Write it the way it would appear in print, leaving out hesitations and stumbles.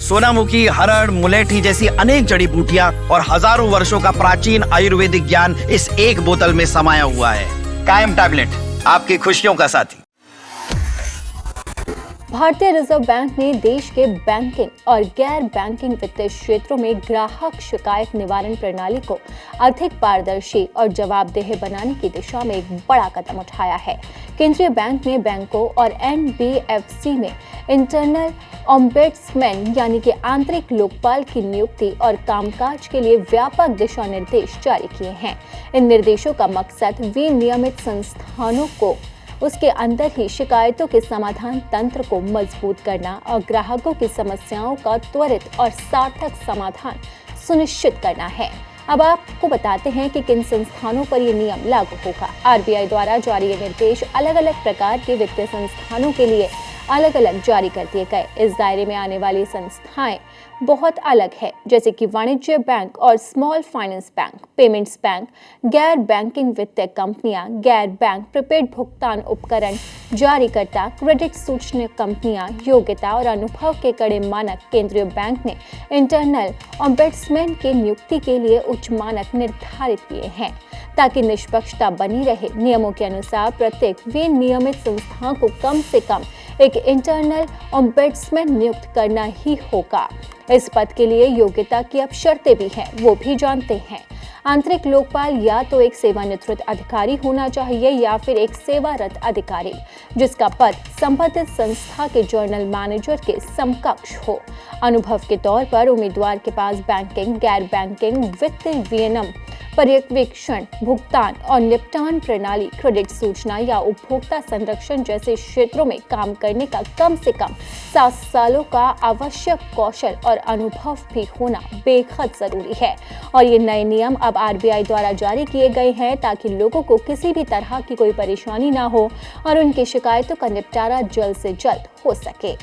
सोनामुखी, हरड़, मुलेठी जैसी अनेक जड़ी बूटियां और हजारों वर्षों का प्राचीन आयुर्वेदिक ज्ञान इस एक बोतल में समाया हुआ है। कायम टैबलेट, आपकी खुशियों का साथी। भारतीय रिजर्व बैंक ने देश के बैंकिंग और गैर बैंकिंग वित्तीय क्षेत्रों में ग्राहक शिकायत निवारण प्रणाली को अधिक पारदर्शी और जवाबदेह बनाने की दिशा में एक बड़ा कदम उठाया है। केंद्रीय बैंक ने बैंकों और एनबीएफसी में इंटरनल ओम्बुड्समैन यानी कि आंतरिक लोकपाल की नियुक्ति और कामकाज के लिए व्यापक दिशा निर्देश जारी किए हैं। इन निर्देशों का मकसद विनियमित संस्थानों को उसके अंदर ही शिकायतों के समाधान तंत्र को मजबूत करना और ग्राहकों की समस्याओं का त्वरित और सार्थक समाधान सुनिश्चित करना है। अब आपको बताते हैं कि किन संस्थानों पर ये नियम लागू होगा। आरबीआई द्वारा जारी ये निर्देश अलग अलग प्रकार के वित्तीय संस्थानों के लिए अलग अलग जारी कर दिए गए। इस दायरे में आने वाली संस्थाएं बहुत अलग है, जैसे कि वाणिज्य बैंक और small finance bank, payments bank, गैर बैंकिंग वित्तीय कंपनियां, गैर बैंक प्रीपेड भुगतान उपकरण जारीकर्ता, क्रेडिट सूचना कंपनियां, योग्यता और अनुभव के कड़े मानक। केंद्रीय बैंक ने इंटरनल ओम्बुड्समैन की नियुक्ति के लिए उच्च मानक निर्धारित किए हैं ताकि निष्पक्षता बनी रहे। नियमों के अनुसार प्रत्येक विनियमित संस्था को कम से कम एक इंटरनल ओम्बुड्समैन नियुक्त करना ही होगा। इस पद के लिए योग्यता की अब शर्तें भी हैं, वो भी जानते हैं। आंतरिक लोकपाल या तो एक सेवानिवृत्त अधिकारी होना चाहिए या फिर एक सेवारत अधिकारी जिसका पद संबंधित संस्था के जर्नल मैनेजर के समकक्ष हो। अनुभव के तौर पर उम्मीदवार के पास बैंकिंग, गैर बैंकिंग, वित्तीय विनियम, पर्यवेक्षण, भुगतान और निपटान प्रणाली, क्रेडिट सूचना या उपभोक्ता संरक्षण जैसे क्षेत्रों में काम करने का कम से कम 7 सालों का आवश्यक कौशल और अनुभव भी होना बेहद जरूरी है। और ये नए नियम अब आरबीआई द्वारा जारी किए गए हैं ताकि लोगों को किसी भी तरह की कोई परेशानी ना हो और उनकी शिकायतों का निपटारा जल्द से जल्द हो सके।